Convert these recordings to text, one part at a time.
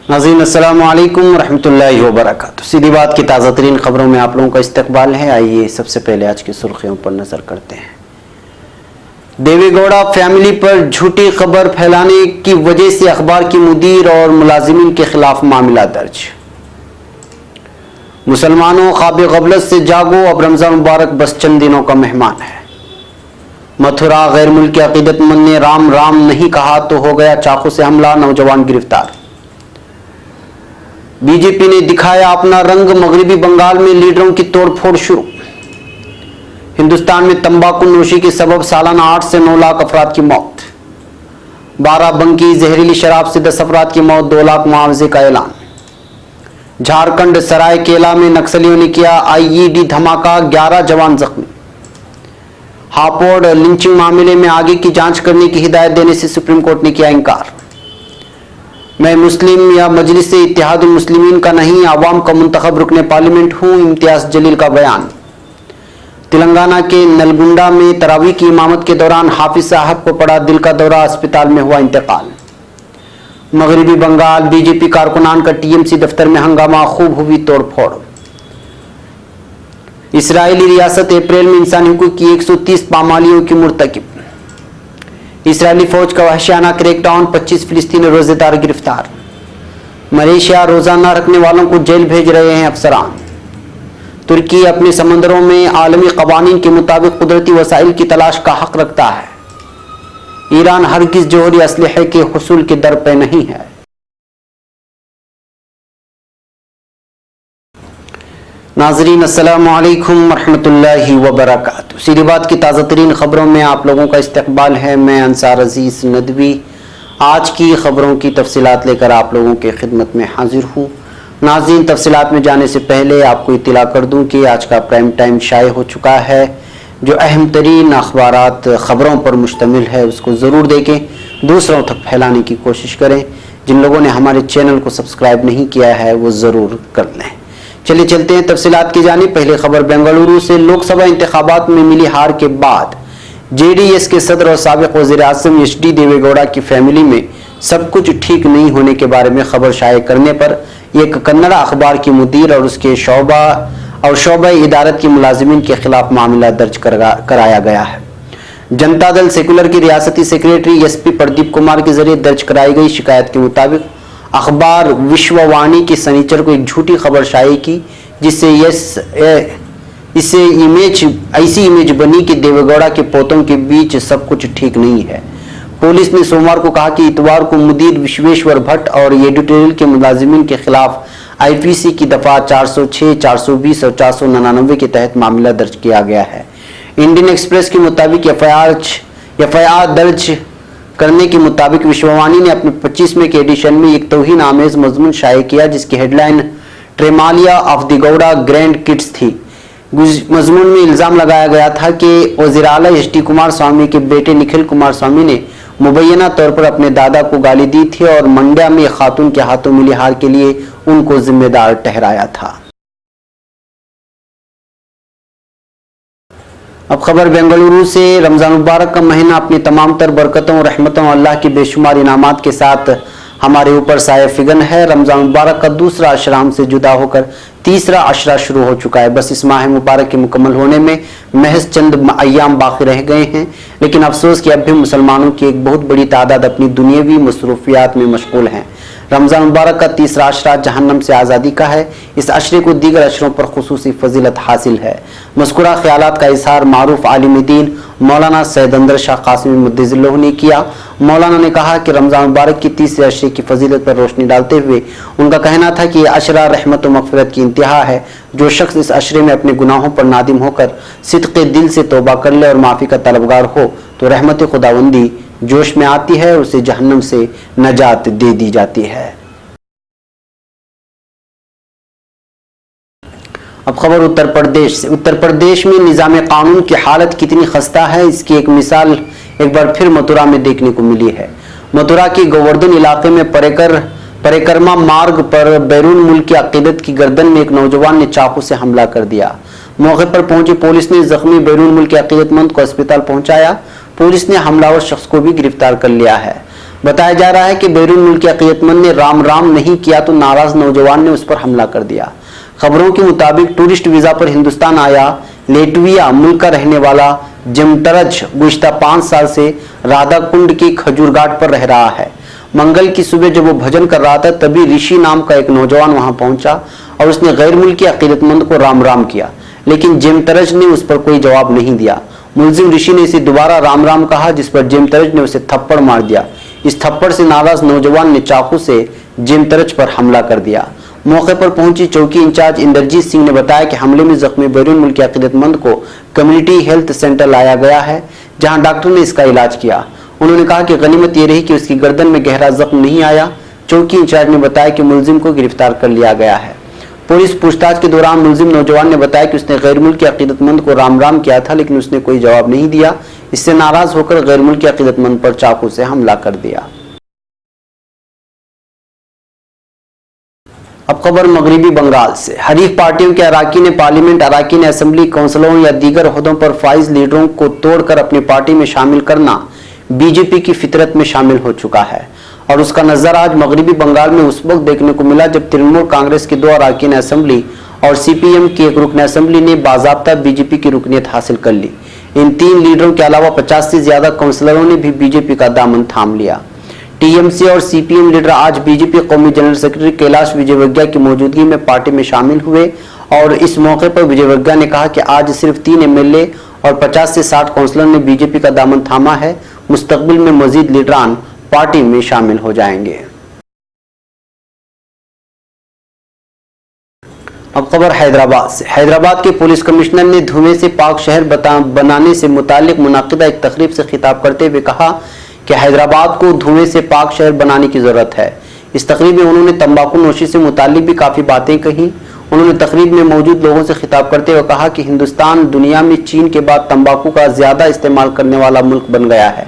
नाज़रीन अस्सलाम वालेकुम रहमतुल्लाहि व बरकातुहू। सीधी बात की ताज़ा तरीन खबरों में आप लोगों का इस्तकबाल है। आइए सबसे पहले आज की सुर्खियों पर नजर करते हैं। देवेगौड़ा फैमिली पर झूठी खबर फैलाने की वजह से अखबार की मुदीर और मुलाजिमीन के खिलाफ मामला दर्ज। मुसलमानों ख्वाब गफलत से जागो, अब रमजान मुबारक बस चंद दिनों का मेहमान है। मथुरा गैर मुल्की अकीदतमंद ने राम राम नहीं कहा तो हो गया चाकू से हमला, नौजवान गिरफ्तार। बीजेपी ने दिखाया अपना रंग, मगरिबी बंगाल में लीडरों की तोड़फोड़ शुरू। हिंदुस्तान में तंबाकू नोशी के सबब सालाना 8 से 9 लाख अफराद की मौत। बाराबंकी जहरीली शराब से 10 अफराद की मौत, 2 लाख मुआवजे का ऐलान। झारखंड सरायकेला में नक्सलियों ने किया आईईडी धमाका, 11 जवान जख्मी। हापुड़ लिंचिंग मामले में आगे की जांच करने की हिदायत देने से सुप्रीम कोर्ट ने किया इनकार। मैं मुस्लिम या मजलिस इत्तेहादुल मुस्लिमीन का नहीं, आवाम का मुंतखब रुकने पार्लियामेंट हूं, इम्तियाज जलील का बयान। तेलंगाना के नलगुंडा में तरावी की इमामत के दौरान हाफिज साहब को पड़ा दिल का दौरा, अस्पताल में हुआ इंतकाल। मगरिबी बंगाल बीजेपी कारकुनान का टीएमसी दफ्तर में हंगामा, खूब हुई तोड़फोड़। इसराइली रियासत अप्रैल में इंसानी हुकूक की 130 पामालियों की मुर्तकिब। इसराइली फौज का वहशियाना क्रैकडाउन, 25 फिलिस्तीनी रोजेदार गिरफ्तार। मलेशिया रोजा न रखने वालों को जेल भेज रहे हैं अफसरान। तुर्की अपने समंदरों में आलमी कवानीन के मुताबिक कुदरती वसाइल की तलाश का हक रखता है। ईरान हरगिज जोहरी असलहे के हुसूल के दर पे नहीं है। नाजरीन अस्सलाम वालेकुम रहमतुल्लाहि व बरकातुहू। सीधी बात की ताज़ा तरीन खबरों में आप लोगों का इस्तकबाल है। मैं अंसार अजीज नदवी आज की खबरों की तफसीलात लेकर आप लोगों के खिदमत में हाजिर हूँ। नाज़रीन, तफसीलात में जाने से पहले आपको इत्तला कर दूँ कि आज का प्राइम टाइम शाये हो चुका है। जो अहम तरीन अखबारात खबरों पर मुश्तमिल है उसको ज़रूर देखें, दूसरों तक फैलाने की कोशिश करें। जिन लोगों ने हमारे चैनल को सब्सक्राइब नहीं किया है वो ज़रूर कर लें। चलिए चलते हैं तफसीलात की जानिब। पहले खबर बेंगलुरु से। लोकसभा इंतखाबात में मिली हार के बाद जेडीएस के सदर और साबिक वज़ीर आज़म एचडी देवेगौड़ा की फैमिली में सब कुछ ठीक नहीं होने के बारे में खबर शाये करने पर एक कन्नड़ा अखबार की मुदीर और उसके शोबा इदारत की मुलाजिमीन के खिलाफ मामला दर्ज कराया गया है। जनता दल सेकुलर की रियासती सेक्रेटरी एसपी प्रदीप कुमार के जरिए दर्ज कराई गई शिकायत के मुताबिक अखबार विश्ववाणी की सनीचर को एक झूठी खबर शाये की, जिससे ऐसी इमेज बनी कि देवेगौड़ा के पोतों के बीच सब कुछ ठीक नहीं है। पुलिस ने सोमवार को कहा कि इतवार को मुदीर विश्वेश्वर भट्ट और एडिटोरियल के मुलाजिमीन के खिलाफ आईपीसी की दफा 406, 420 और 499 के तहत मामला दर्ज किया गया है। इंडियन एक्सप्रेस के मुताबिक एफआईआर दर्ज करने के मुताबिक विश्ववाणी ने अपने 25वें के एडिशन में एक तौहीन आमेज मजमून शाये किया, जिसकी हेडलाइन ट्रेमालिया of the Gowda grandkids थी। मजमून में इल्जाम लगाया गया था कि वज़ीर आला एचडी कुमार स्वामी के बेटे निखिल कुमार स्वामी ने मुबैना तौर पर अपने दादा को गाली दी थी और मंड्या में खातून के हाथों मिली हार के लिए उनको जिम्मेदार ठहराया था। अब खबर बेंगलुरु से। रमजान मुबारक का महीना अपनी तमाम तर बरकतों और रहमतों अल्लाह की बेशुमार इनामात के साथ हमारे ऊपर साए फिगन है। रमजान मुबारक का दूसरा अशरा हमसे जुदा होकर तीसरा अशरा शुरू हो चुका है। बस इस माह मुबारक के मुकम्मल होने में महज चंद अय्याम बाकी रह गए हैं, लेकिन अफसोस कि अब भी मुसलमानों की एक बहुत बड़ी तादाद अपनी दुनियावी मसरूफियात में मशगूल हैं। रमजान मुबारक का तीसरा अशरा जहन्नम से आज़ादी का है। इस अशरे को दीगर अशरों पर खुसूसी फजीलत हासिल है। मज़कूरा ख्यालात का इजहार मारूफ आलिम दीन मौलाना सैयद अंदर शाह कासिमी मुद्दज़िल्लहु ने किया। मौलाना ने कहा कि रमजान मुबारक की तीसरे अशरे की फजीलत पर रोशनी डालते हुए उनका कहना था कि यह अशरा रहमत व मग़फ़िरत की इंतहा है। जो शख्स इस अशरे में अपने गुनाहों पर नादिम होकर सिद्क़े दिल से तौबा कर ले और माफ़ी का तलबगार हो तो रहमत खुदावंदी जोश में आती है और उसे जहन्नम से नजात दे दी जाती है। अब खबर उत्तर प्रदेश से। उत्तर प्रदेश में निज़ाम कानून की हालत कितनी खस्ता है, इसकी एक मिसाल एक बार फिर मथुरा में देखने को मिली है। मथुरा के गोवर्धन इलाके में परिक्रमा मार्ग पर बैरून मुल्क की अकीदत की गर्दन में एक नौजवान ने चाकू से हमला कर दिया। मौके पर पहुंची पुलिस ने जख्मी बैरून मुल्क के अकीदतमंद को अस्पताल पहुंचाया। पुलिस ने हमलावर शख्स को भी गिरफ्तार कर लिया है। बताया जा रहा है कि बैरून मुल्की अकीदतमंद ने राम राम नहीं किया तो नाराज नौजवान ने उस पर हमला कर दिया। खबरों के मुताबिक टूरिस्ट वीजा पर हिंदुस्तान आया लेटविया मुल्क का रहने वाला जिमटरज गुज़िश्ता 5 साल से राधा कुंड की खजूर घाट पर रह रहा है। मंगल की सुबह जब वो भजन कर रहा था तभी ऋषि नाम का एक नौजवान वहां पहुंचा और उसने गैर मुल्की अकीदतमंद को राम राम किया, लेकिन जिमटरज ने उस पर कोई जवाब नहीं दिया। मुलजिम ऋषि ने इसे दोबारा राम राम कहा, जिस पर जिमटरज ने उसे थप्पड़ मार दिया। इस थप्पड़ से नाराज नौजवान ने चाकू से जिमटरज पर हमला कर दिया। मौके पर पहुंची चौकी इंचार्ज इंद्रजीत सिंह ने बताया कि हमले में जख्मी बैरून मुल्की अकीदतमंद को कम्युनिटी हेल्थ सेंटर लाया गया है, जहां डॉक्टर ने इसका इलाज किया। उन्होंने कहा कि गनीमत यह रही कि उसकी गर्दन में गहरा जख्म नहीं आया। चौकी इंचार्ज ने बताया कि मुलजिम को गिरफ्तार कर लिया गया है। पुलिस पूछताछ के दौरान मुलजिम नौजवान ने बताया कि उसने गैर मुल्की अकीदतमंद को राम राम किया था, लेकिन उसने कोई जवाब नहीं दिया। इससे नाराज होकर गैर मुल्की अकीदतमंद पर चाकू से हमला कर दिया। अब खबर मगरिबी बंगाल से। हरीफ पार्टियों के अराकीन ने पार्लियामेंट, अराकीन असेंबली, काउंसिलरों या दीगर ओहदों पर फाइज लीडरों को तोड़कर अपनी पार्टी में शामिल करना बीजेपी की फितरत में शामिल हो चुका है और उसका नजर आज मगरिबी बंगाल में उस वक्त देखने को मिला जब तृणमूल कांग्रेस के 2 अराकीन असेंबली और सीपीएम की एक रुकन असेंबली ने बाज़ाब्ता बीजेपी की रुकनीत हासिल कर ली। इन 3 लीडरों के अलावा 50 से ज्यादा काउंसिलरों ने भी बीजेपी का दामन थाम लिया। टीएमसी और सीपीएम लीडर आज बीजेपी कौमी जनरल सेक्रेटरी कैलाश विजयवर्गीय की मौजूदगी में पार्टी में शामिल हुए और इस मौके पर विजयवर्गीय ने कहा कि आज सिर्फ 3 एमएलए और 50 से 60 काउंसिलर ने बीजेपी का दामन थामा है। मुस्तकबिल में मजीद लीडरान पार्टी में शामिल हो जाएंगे। अब खबर हैदराबाद से। हैदराबाद के पुलिस कमिश्नर ने धुएं से पाक शहर बनाने से मुताल्लिक मुनाकिदा एक तकरीब से खिताब करते हुए कहा कि हैदराबाद को धुएं से पाक शहर बनाने की जरूरत है। इस तकरीब में उन्होंने तंबाकू नोशी से मुताल्लिक भी काफी बातें कही। उन्होंने तकरीब में मौजूद लोगों से खिताब करते हुए कहा कि हिंदुस्तान दुनिया में चीन के बाद तंबाकू का ज्यादा इस्तेमाल करने वाला मुल्क बन गया है।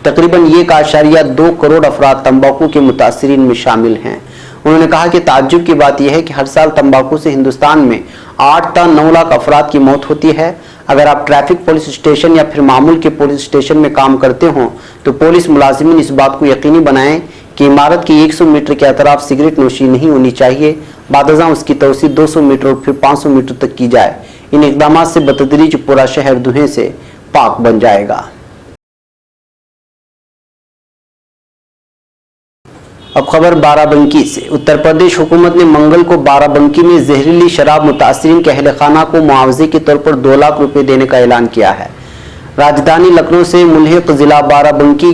तकरीबन 1.2 करोड़ अफराद तंबाकू के मुतासिरीन में शामिल हैं। उन्होंने कहा कि ताज्जुब की बात यह है कि हर साल तंबाकू से हिंदुस्तान में 8 से 9 लाख अफराद की मौत होती है। अगर आप ट्रैफिक पुलिस स्टेशन या फिर मामूल के पुलिस स्टेशन में काम करते हो तो पुलिस मुलाजिमीन इस बात को यकीनी बनाएं कि इमारत की 100 मीटर के अतराफ सिगरेट नोशी नहीं होनी चाहिए। बादशाह उसकी तोसी 200 मीटर और फिर 500 मीटर तक की जाए। इन इकदाम से बतदरीज पूरा शहर धुएं से पाक बन जाएगा। अब खबर बाराबंकी से। उत्तर प्रदेश हुकूमत ने मंगल को बाराबंकी में जहरीली शराब मुतासिरीन के अहल खाना को मुआवजे के तौर पर 2 लाख रुपए देने का ऐलान किया है। राजधानी लखनऊ से मुल्हिक जिला बाराबंकी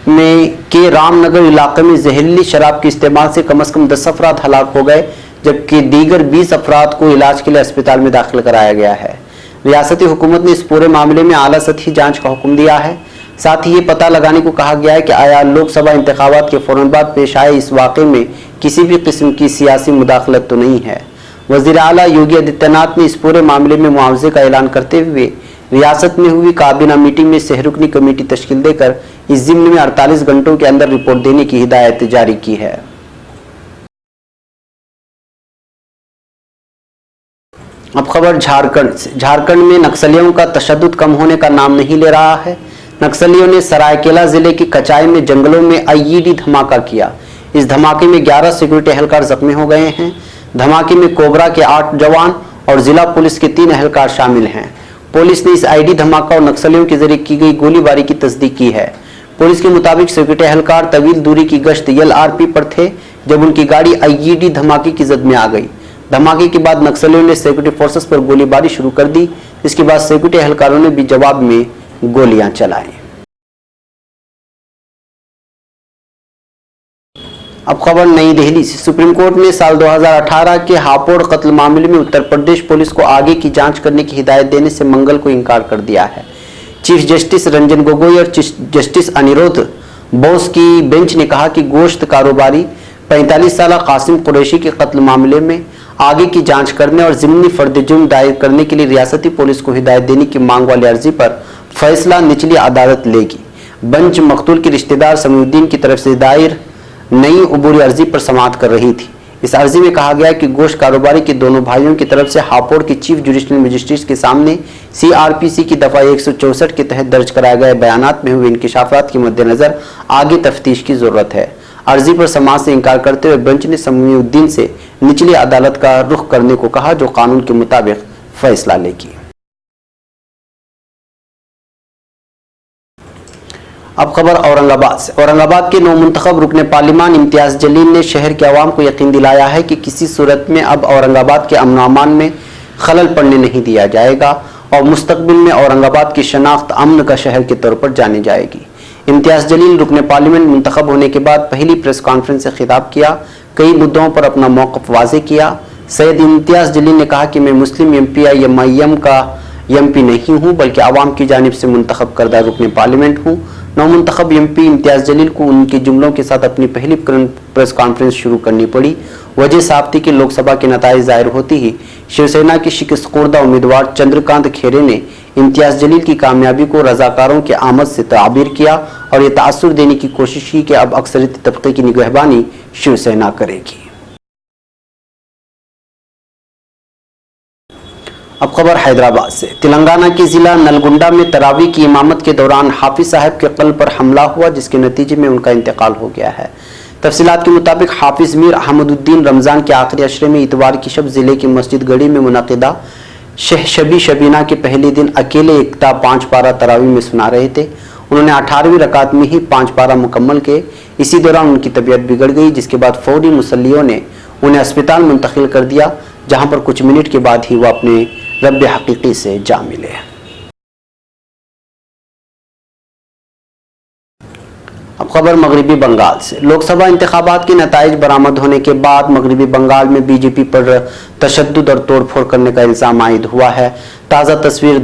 में के रामनगर इलाके में जहरीली शराब के इस्तेमाल से कम 10 अफराद हलाक हो गए, जबकि दीगर 20 अफराद को इलाज के लिए अस्पताल में दाखिल कराया गया है। रियासती हुकूमत ने इस पूरे मामले में आला सतही जांच का हुक्म दिया है। साथ ही ये पता लगाने को कहा गया है कि आया लोकसभा इंतखाबात के फौरन बाद पेश आए इस वाक़े में किसी भी किस्म की सियासी मुदाखलत तो नहीं है। वज़ीर आला योगी आदित्यनाथ ने इस पूरे मामले में मुआवजे का ऐलान करते हुए रियासत में हुई काबीना मीटिंग में सहरुकनी कमेटी तश्कील देकर इस ज़िम्न में 48 घंटों के अंदर रिपोर्ट देने की हिदायत जारी की है। अब खबर झारखंड से। झारखंड में नक्सलियों का तशद्दुद कम होने का नाम नहीं ले रहा है। नक्सलियों ने सरायकेला जिले की कचाई में जंगलों में आईईडी धमाका किया। इस धमाके में 11 सिक्योरिटी एहलकार जख्मी हो गए हैं। धमाके में कोबरा के 8 जवान और जिला पुलिस के 3 एहलकार शामिल हैं। पुलिस ने इस आईडी धमाका और नक्सलियों के जरिए की गई गोलीबारी की तस्दीक की है। पुलिस के मुताबिक सिक्योरिटी एहलकार तवील दूरी की गश्त LRP पर थे जब उनकी गाड़ी आईईडी धमाके की जद में आ गई। धमाके के बाद नक्सलियों ने सिक्योरिटी फोर्सेस पर गोलीबारी शुरू कर दी। इसके बाद सिक्योरिटी एहलकारों ने भी जवाब में गोलियां चलाई। अब खबर नई दिल्ली से। सुप्रीम कोर्ट ने साल 2018 के हापुड़ कत्ल मामले में उत्तर प्रदेश पुलिस को आगे की जांच करने की हिदायत देने से मंगल को इनकार कर दिया है। चीफ जस्टिस रंजन गोगोई और चीफ जस्टिस अनिरुद्ध बोस की बेंच ने कहा कि गोश्त कारोबारी 45 साल कासिम कुरैशी के कत्ल मामले में आगे की जांच करने और ज़िम्नी फर्द जुर्म दायर करने के लिए रियासती पुलिस को हिदायत देने की मांग वाली अर्जी पर फैसला निचली अदालत लेगी। बेंच मकतूल के रिश्तेदार समीउद्दीन की तरफ से दायर नई अबूरी अर्जी पर समाअत कर रही थी। इस अर्जी में कहा गया कि गोश्त कारोबारी के दोनों भाइयों की तरफ से हापुड़ के चीफ जुडिशल मजिस्ट्रेट के सामने CRPC की दफा 164 के तहत दर्ज कराए गए बयानात में हुए इंकिशाफात के मद्देनजर आगे तफ्तीश की जरूरत है। अर्जी पर समाज से इनकार करते हुए बेंच ने समीउद्दीन से निचली अदालत का रुख करने को कहा, जो कानून के मुताबिक फैसला लेगी। अब खबर औरंगाबाद से। औरंगाबाद के नौमुंतखब रुकने पार्लिमान इम्तियाज जलील ने शहर के अवाम को यकीन दिलाया है कि किसी सूरत में अब औरंगाबाद के अमन अमान में खलल पड़ने नहीं दिया जाएगा और मुस्तकबिल में औरंगाबाद की शनाख्त अमन का शहर के तौर पर जानी जाएगी। इम्तियाज जलील रुकने पार्लियामेंट मुंतखब होने के बाद पहली प्रेस कॉन्फ्रेंस से खिताब किया, कई मुद्दों पर अपना मौक़िफ़ वाज़े किया। सैयद इम्तियाज जलील ने कहा कि मैं मुस्लिम MP या MIM का MP नहीं हूँ, बल्कि आवाम की जानिब से मुंतखब करदा रुकने पार्लियामेंट हूँ। नौमुंतखब MP इम्तियाज जलील को उनके जुमलों के साथ अपनी पहली प्रेस कॉन्फ्रेंस शुरू करनी पड़ी। वजह साफ थी कि लोकसभा के नताइज जाहिर होती ही शिवसेना के शिकस्त खुर्दा उम्मीदवार चंद्रकांत खेरे ने इम्तियाज जलील की कामयाबी को रजाकारों के आमद से ताबीर किया और ये तासुर देने की कोशिश की कि अब अक्सरियती तबके की निगहबानी शिवसेना करेगी। अब खबर हैदराबाद से। तेलंगाना के जिला नलगुंडा में तरावी की इमामत के दौरान हाफिज साहब के कल्ब पर हमला हुआ, जिसके नतीजे में उनका इंतकाल हो गया है। तफसीलात के मुताबिक हाफिज मीर अहमदुद्दीन रमजान के आखिरी अशरे में इतवार की शब जिले की मस्जिद गढ़ी में मुनक़िदा शबी शबीना के पहले दिन अकेले इक्ता 5 पारा तरावी में सुना रहे थे। उन्होंने 18वीं रकात में ही 5 पारा मुकम्मल किए। इसी दौरान उनकी तबीयत बिगड़ गई, जिसके बाद फौरी मुसल्लियों ने उन्हें अस्पताल मुंतकिल कर दिया, जहां पर कुछ मिनट के बाद ही वह अपने रब हकीकी से जा मिले। अब खबर मगरबी बंगाल से। लोकसभा इंतखाबात के नताइज बरामद होने के बाद मगरबी बंगाल में बीजेपी पर तशद्दुद और तोड़फोड़ करने का इल्जाम आयद हुआ है। ताज़ा तस्वीर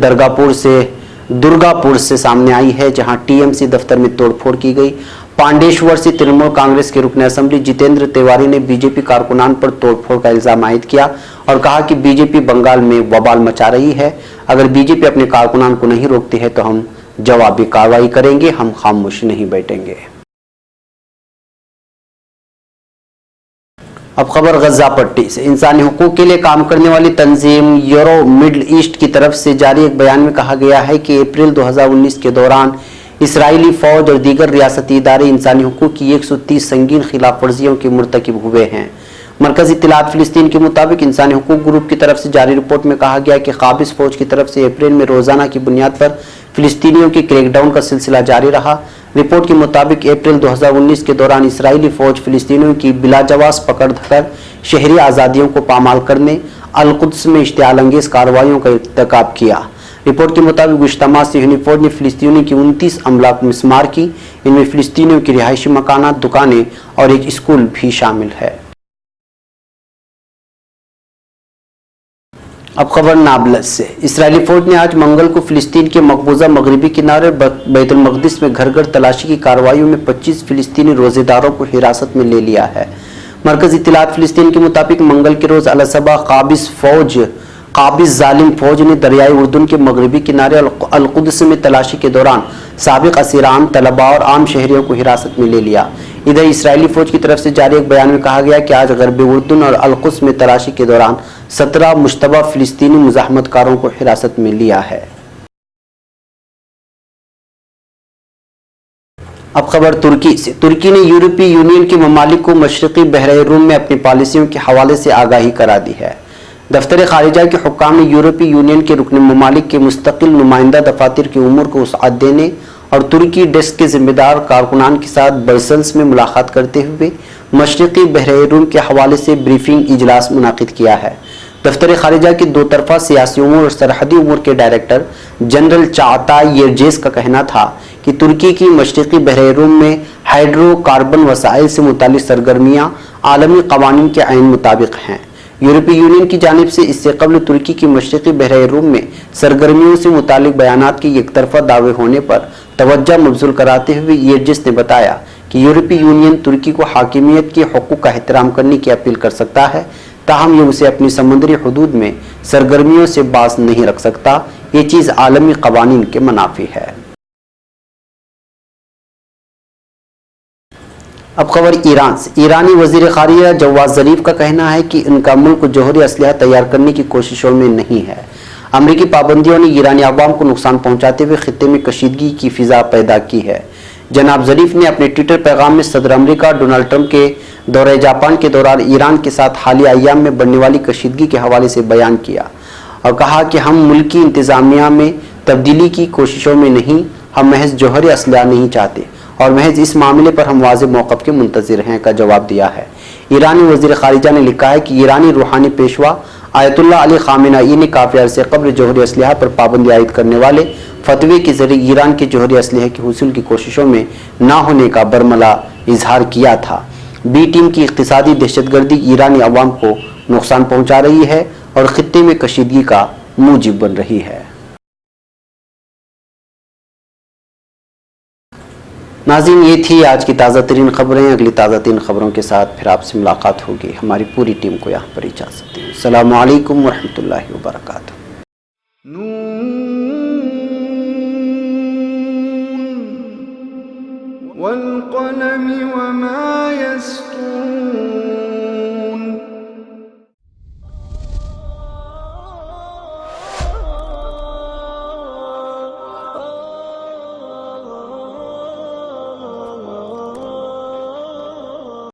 दुर्गापुर से सामने आई है, जहां TMC दफ्तर में तोड़फोड़ की गई। पांडेश्वर से तृणमूल कांग्रेस के रुकन असेंबली जितेंद्र तिवारी ने बीजेपी कारकुनान पर तोड़फोड़ का इल्जाम आयद किया और कहा कि बीजेपी बंगाल में वबाल मचा रही है। अगर बीजेपी अपने कारकुनान को नहीं रोकती है तो हम जवाबी कार्रवाई करेंगे, हम खामोश नहीं बैठेंगे। अब खबर गजा पट्टी से। इंसानी हुकूक के लिए काम करने वाली तंजीम यूरो मिडल ईस्ट की तरफ से जारी एक बयान में कहा गया है कि अप्रैल 2019 के दौरान इसराइली फौज और दीगर रियासती इदारे इंसानी हुकूक की 130 संगीन खिलाफ वर्जियों के मुर्तकिब हुए हैं। मरकजी इत्तलात फिलिस्तीन के मुताबिक इंसानी हुकूक ग्रुप की तरफ से जारी रिपोर्ट में कहा गया कि काबिज फौज की तरफ से अप्रैल में रोजाना की बुनियाद पर फिलिस्तीनियों के क्रैकडाउन का सिलसिला जारी रहा। रिपोर्ट के मुताबिक अप्रैल 2019 के दौरान इसराइली फौज फिलिस्तीनियों की बिलाजवास पकड़ धर शहरी आज़ादियों को पामाल करने अल-कुद्स में इश्तियाल अंगेज कार्रवाइयों का इर्तिकाब किया। रिपोर्ट के मुताबिक गुश्तमा सिहनी फौज ने फिलिस्तीनियों की 29 अमला को मिसमार की। इनमें फिलिस्तीनियों की रिहायशी मकानात, दुकानें और एक स्कूल भी शामिल है। अब खबर नाबलस से। इसराइली फौज ने आज मंगल को फिलिस्तीन के मकबूजा मगरबी किनारे बैतुल मक़दिस में घर घर तलाशी की कार्रवाइयों में 25 फिलिस्तीनी रोजेदारों को हिरासत में ले लिया है। मरकज़ी इत्तलात फिलिस्तीन के मुताबिक मंगल के रोज अल-सबा काबिज जालिम फौज ने दरियाई उर्दून के मगरबी किनारे अल-कुद्स में तलाशी के दौरान साबिक असीरान, तलबा और आम शहरियों को हिरासत में ले लिया। इधर इसराइली फौज की तरफ से जारी एक बयान में कहा गया कि आज गरबी उर्दून और अल-कुद्स में तलाशी के दौरान 17 मुश्तबा फिलिस्तीनी मुज़ाहमतकारों को हिरासत में लिया है। अब खबर तुर्की से। तुर्की ने यूरोपीय यूनियन के ममालिक को मशरक़ी बहरे रूम में अपनी पॉलिसियों के हवाले से आगाही करा दी है। दफ्तर खारिजा के हुक्काम ने यूरोपीय यूनियन के रुकन ममालिक के मुस्तकिल नुमाइंदा दफातर की उम्र को वसअत देने और तुर्की डेस्क के जिम्मेदार कारकुनान के साथ ब्रसेल्स में मुलाकात करते हुए मशरक़ी बहरे रूम के हवाले से ब्रीफिंग इजलास मुनाकिद किया है। दफ्तर खारिजा की 2 तरफा सियासी उमूर और सरहदी उमूर के डायरेक्टर जनरल चाताई येरजेस का कहना था कि तुर्की की मशरक़ी बहरे रूम में हाइड्रोकार्बन वसाइल से मुतालिक सरगर्मियाँ आलमी कवानीन के आइन मुताबिक हैं। यूरोपीय यूनियन की जानिब से इससे कबल तुर्की की मशरक़ी बहरे रूम में सरगर्मियों से मुतालिक बयानात के एक तरफा दावे होने पर तवज्जो मबज़ूल कराते हुए येरजेस ने बताया कि यूरोपीय यूनियन तुर्की को हाकिमियत के हुकूक का एहतराम करने की अपील कर सकता है, ताहम ये उसे अपनी समुद्री हदूद में सरगर्मियों से बाज नहीं रख सकता। ये चीज़ आलमी कवानीन के मुनाफी है। अब खबर ईरान से। ईरानी वजीर खारिजा जवाद ज़रीफ का कहना है कि उनका मुल्क जौहरी असलहा तैयार करने की कोशिशों में नहीं है। अमरीकी पाबंदियों ने ईरानी अवाम को नुकसान पहुंचाते हुए खित्ते में कशीदगी की फिजा पैदा की है। जनाब ज़रीफ ने अपने ट्विटर पैगाम में सदर अमरीका डोनाल्ड ट्रंप के दौरे जापान के दौरान ईरान के साथ हालिया अय्याम में बढ़ने वाली कशीदगी के हवाले से बयान किया और कहा कि हम मुल्की इंतज़ामिया में तब्दीली की कोशिशों में नहीं, हम महज जौहरी असलहा नहीं चाहते और महज इस मामले पर हम वाज़ेह मौक़िफ़ के मुंतज़िर हैं का जवाब दिया है। ईरानी वज़ीर ख़ारिजा ने लिखा है कि ईरानी रूहानी पेशवा आयतुल्लाह अली ख़ामेनेई ने काफ़ी अरसे क़ब्ल जौहरी असलहा पर पाबंदी आयद करने वाले फतवे के ज़रिए ईरान के जौहरी असलहे के हुसूल की कोशिशों में ना होने का बरमला इजहार किया था। बी टीम की इक़्तिसादी दहशतगर्दी ईरानी अवाम को नुकसान पहुँचा रही है और ख़ित्ते में कशीदगी का मूजिब बन रही है। नाज़रीन, ये थी आज की ताज़ा तरीन खबरें। अगली ताज़ा तरीन खबरों के साथ फिर आपसे मुलाकात होगी। हमारी पूरी टीम को यहाँ पर इजाज़त दें। अस्सलामु अलैकुम वरहमतुल्लाहि वबरकातुहू। वल क़लमि वमा यस्तूरून।